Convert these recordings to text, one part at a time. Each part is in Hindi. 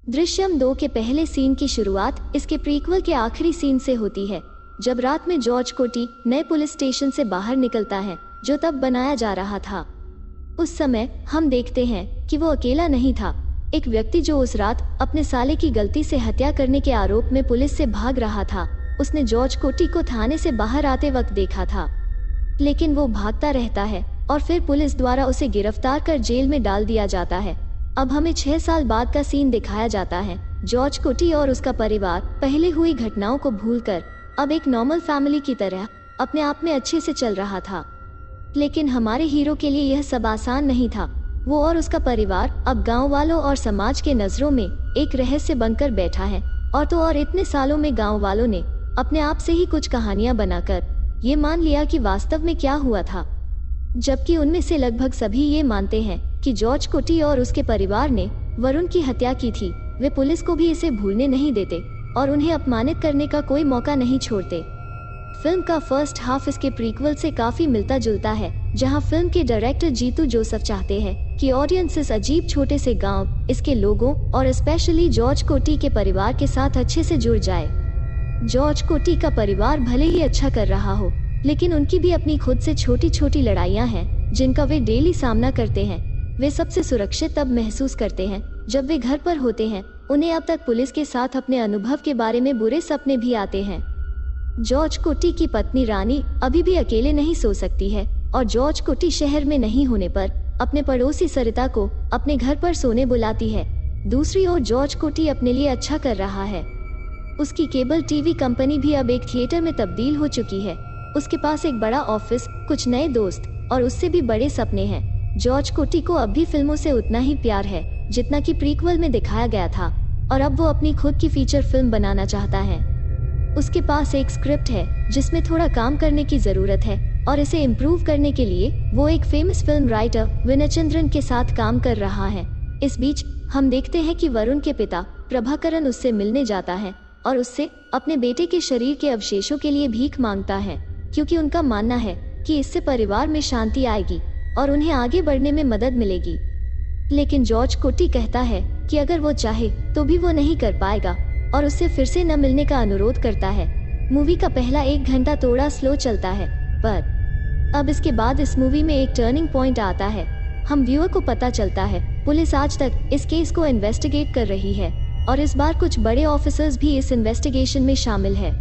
दृश्यम 2 के पहले सीन की शुरुआत इसके प्रीक्वल के आखिरी सीन से होती है, जब रात में जॉर्ज कोटी नए पुलिस स्टेशन से बाहर निकलता है जो तब बनाया जा रहा था। उस समय हम देखते हैं कि वो अकेला नहीं था। एक व्यक्ति जो उस रात अपने साले की गलती से हत्या करने के आरोप में पुलिस से भाग रहा था, उसने जॉर्ज कोटी को थाने से बाहर आते वक्त देखा था, लेकिन वो भागता रहता है और फिर पुलिस द्वारा उसे गिरफ्तार कर जेल में डाल दिया जाता है। अब हमें 6 साल बाद का सीन दिखाया जाता है। जॉर्ज कोटी और उसका परिवार पहले हुई घटनाओं को भूलकर अब एक नॉर्मल फैमिली की तरह अपने आप में अच्छे से चल रहा था। लेकिन हमारे हीरो के लिए यह सब आसान नहीं था। वो और उसका परिवार अब गांव वालों और समाज के नजरों में एक रहस्य बनकर बैठा है। और तो और इतने सालों में गांव वालों ने अपने आप से ही कुछ कहानियां बनाकर ये मान लिया कि वास्तव में क्या हुआ था, जबकि उनमें से लगभग सभी ये मानते हैं कि जॉर्ज कोटी और उसके परिवार ने वरुण की हत्या की थी। वे पुलिस को भी इसे भूलने नहीं देते और उन्हें अपमानित करने का कोई मौका नहीं छोड़ते। फिल्म का फर्स्ट हाफ इसके प्रीक्वल से काफी मिलता जुलता है, जहां फिल्म के डायरेक्टर जीतू जोसेफ चाहते हैं कि ऑडियंस इस अजीब छोटे से गांव, इसके लोगों और स्पेशली जॉर्ज कोटी के परिवार के साथ अच्छे से जुड़ जाए। जॉर्ज कोटी का परिवार भले ही अच्छा कर रहा हो, लेकिन उनकी भी अपनी खुद से छोटी छोटी लड़ाइयाँ हैं जिनका वे डेली सामना करते हैं। वे सबसे सुरक्षित तब महसूस करते हैं जब वे घर पर होते हैं। उन्हें अब तक पुलिस के साथ अपने अनुभव के बारे में बुरे सपने भी आते हैं। जॉर्ज कोटी की पत्नी रानी अभी भी अकेले नहीं सो सकती है और जॉर्ज कोटी शहर में नहीं होने पर अपने पड़ोसी सरिता को अपने घर पर सोने बुलाती है। दूसरी ओर जॉर्ज कोटी अपने लिए अच्छा कर रहा है। उसकी केबल टीवी कंपनी भी अब एक थिएटर में तब्दील हो चुकी है। उसके पास एक बड़ा ऑफिस, कुछ नए दोस्त और उससे भी बड़े सपने हैं। जॉर्ज कोटी को अब भी फिल्मों से उतना ही प्यार है जितना कि प्रीक्वल में दिखाया गया था, और अब वो अपनी खुद की फीचर फिल्म बनाना चाहता है। उसके पास एक स्क्रिप्ट है जिसमें थोड़ा काम करने की जरूरत है और इसे इम्प्रूव करने के लिए वो एक फेमस फिल्म राइटर विनयचंद्रन के साथ काम कर रहा है। इस बीच हम देखते हैं कि वरुण के पिता प्रभाकरन उससे मिलने जाता है और उससे अपने बेटे के शरीर के अवशेषों के लिए भीख मांगता है, क्योंकि उनका मानना है कि इससे परिवार में शांति आएगी और उन्हें आगे बढ़ने में मदद मिलेगी। लेकिन जॉर्ज कोटी कहता है कि अगर वो चाहे तो भी वो नहीं कर पाएगा और उससे फिर से न मिलने का अनुरोध करता है। मूवी का पहला 1 घंटा थोड़ा स्लो चलता है, पर अब इसके बाद इस मूवी में एक टर्निंग पॉइंट आता है। हम व्यूअर को पता चलता है पुलिस आज तक इस केस को इन्वेस्टिगेट कर रही है और इस बार कुछ बड़े ऑफिसर्स भी इस इन्वेस्टिगेशन में शामिल है।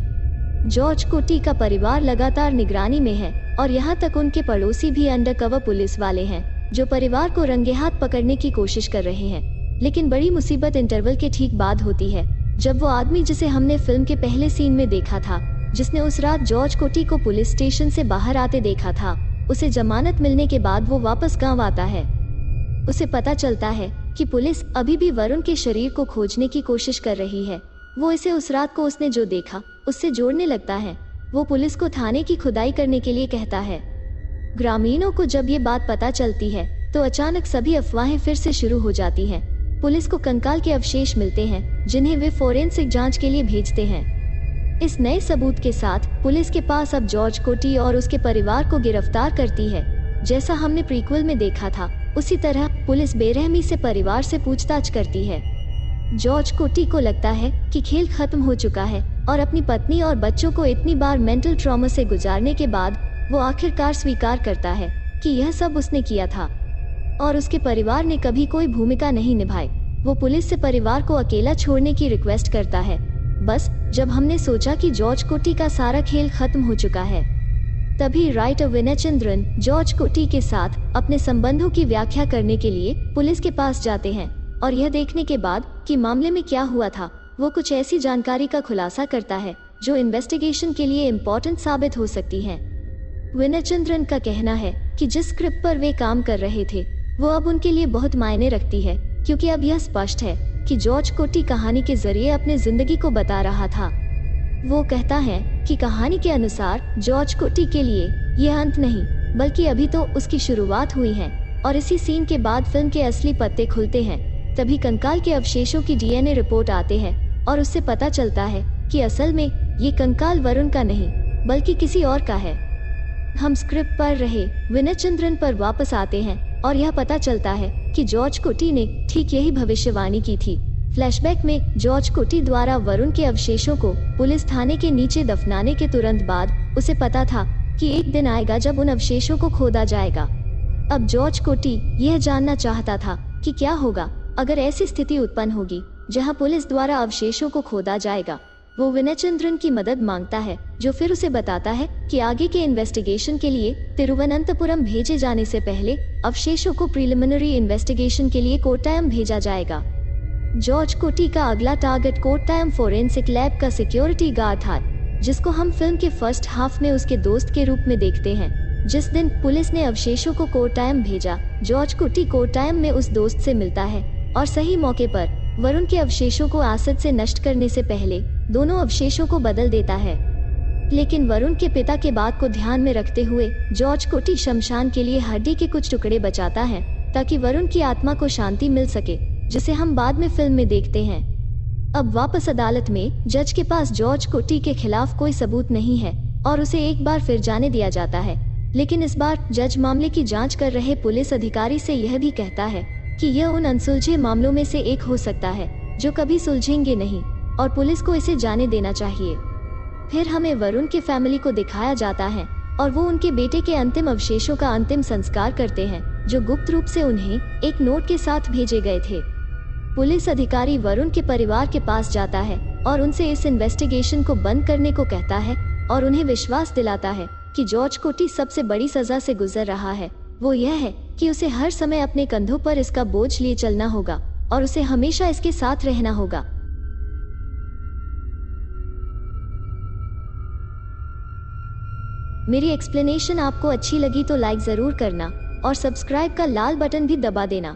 जॉर्ज कोटी का परिवार लगातार निगरानी में है और यहाँ तक उनके पड़ोसी भी अंडरकवर पुलिस वाले हैं जो परिवार को रंगे हाथ पकड़ने की कोशिश कर रहे हैं। लेकिन बड़ी मुसीबत इंटरवल के ठीक बाद होती है, जब वो आदमी जिसे हमने फिल्म के पहले सीन में देखा था, जिसने उस रात जॉर्ज कोटी को पुलिस स्टेशन से बाहर आते देखा था, उसे जमानत मिलने के बाद वो वापस गाँव आता है। उसे पता चलता है कि पुलिस अभी भी वरुण के शरीर को खोजने की कोशिश कर रही है। वो इसे उस रात को उसने जो देखा उससे जोड़ने लगता है। वो पुलिस को थाने की खुदाई करने के लिए कहता है। ग्रामीणों को जब ये बात पता चलती है तो अचानक सभी अफवाहें फिर से शुरू हो जाती हैं। पुलिस को कंकाल के अवशेष मिलते हैं जिन्हें वे फोरेंसिक जांच के लिए भेजते हैं। इस नए सबूत के साथ पुलिस के पास अब जॉर्ज कोटी और उसके परिवार को गिरफ्तार करती है। जैसा हमने प्रीक्वल में देखा था, उसी तरह पुलिस बेरहमी से परिवार से पूछताछ करती है। जॉर्ज कोटी को लगता है कि खेल खत्म हो चुका है और अपनी पत्नी और बच्चों को इतनी बार मेंटल ट्रॉमा से गुजारने के बाद वो आखिरकार स्वीकार करता है कि यह सब उसने किया था और उसके परिवार ने कभी कोई भूमिका नहीं निभाई। वो पुलिस से परिवार को अकेला छोड़ने की रिक्वेस्ट करता है। बस जब हमने सोचा कि जॉर्ज कोटी का सारा खेल खत्म हो चुका है, तभी राइटर विनयचंद्रन जॉर्ज कोटी के साथ अपने संबंधों की व्याख्या करने के लिए पुलिस के पास जाते हैं और यह देखने के बाद कि मामले में क्या हुआ था, वो कुछ ऐसी जानकारी का खुलासा करता है जो इन्वेस्टिगेशन के लिए इम्पोर्टेंट साबित हो सकती है। विनयचंद्रन का कहना है कि जिस स्क्रिप्ट पर वे काम कर रहे थे वो अब उनके लिए बहुत मायने रखती है, क्योंकि अब यह स्पष्ट है कि जॉर्ज कोटी कहानी के जरिए अपने जिंदगी को बता रहा था। वो कहता है कि कहानी के अनुसार जॉर्ज कोटी के लिए यह अंत नहीं, बल्कि अभी तो उसकी शुरुआत हुई है। और इसी सीन के बाद फिल्म के असली पत्ते खुलते हैं। तभी कंकाल के अवशेषों की डीएनए रिपोर्ट आते हैं और उससे पता चलता है कि असल में ये कंकाल वरुण का नहीं बल्कि किसी और का है। हम स्क्रिप्ट पर रहे विनयचंद्रन पर वापस आते हैं और यह पता चलता है कि जॉर्ज कोटी ने ठीक यही भविष्यवाणी की थी। फ्लैशबैक में जॉर्ज कोटी द्वारा वरुण के अवशेषों को पुलिस थाने के नीचे दफनाने के तुरंत बाद उसे पता था कि एक दिन आएगा जब उन अवशेषों को खोदा जाएगा। अब जॉर्ज कोटी यह जानना चाहता था कि क्या होगा अगर ऐसी स्थिति उत्पन्न होगी जहां पुलिस द्वारा अवशेषों को खोदा जाएगा। वो विनयचंद्रन की मदद मांगता है, जो फिर उसे बताता है कि आगे के इन्वेस्टिगेशन के लिए तिरुवनंतपुरम भेजे जाने से पहले अवशेषों को प्रिलिमिनरी इन्वेस्टिगेशन के लिए कोट्टायम भेजा जाएगा। जॉर्ज कोटी का अगला टारगेट कोट्टायम फोरेंसिक लैब का सिक्योरिटी गार्ड था, जिसको हम फिल्म के फर्स्ट हाफ में उसके दोस्त के रूप में देखते हैं। जिस दिन पुलिस ने अवशेषों को कोट्टायम भेजा, जॉर्ज कोटी कोट्टायम में उस दोस्त से मिलता है और सही मौके पर वरुण के अवशेषों को एसिड से नष्ट करने से पहले दोनों अवशेषों को बदल देता है। लेकिन वरुण के पिता के बात को ध्यान में रखते हुए जॉर्ज कोटी शमशान के लिए हड्डी के कुछ टुकड़े बचाता है ताकि वरुण की आत्मा को शांति मिल सके, जिसे हम बाद में फिल्म में देखते हैं। अब वापस अदालत में जज के पास जॉर्ज कोटी के खिलाफ कोई सबूत नहीं है और उसे एक बार फिर जाने दिया जाता है। लेकिन इस बार जज मामले की जांच कर रहे पुलिस अधिकारी से यह भी कहता है कि यह उन अनसुलझे मामलों में से एक हो सकता है जो कभी सुलझेंगे नहीं और पुलिस को इसे जाने देना चाहिए। फिर हमें वरुण के फैमिली को दिखाया जाता है और वो उनके बेटे के अंतिम अवशेषों का अंतिम संस्कार करते हैं, जो गुप्त रूप से उन्हें एक नोट के साथ भेजे गए थे। पुलिस अधिकारी वरुण के परिवार के पास जाता है और उनसे इस इन्वेस्टिगेशन को बंद करने को कहता है और उन्हें विश्वास दिलाता है कि जॉर्ज कोटी सबसे बड़ी सजा से गुजर रहा है। वो यह है कि उसे हर समय अपने कंधों पर इसका बोझ लिए चलना होगा और उसे हमेशा इसके साथ रहना होगा। मेरी एक्सप्लेनेशन आपको अच्छी लगी तो लाइक जरूर करना और सब्सक्राइब का लाल बटन भी दबा देना।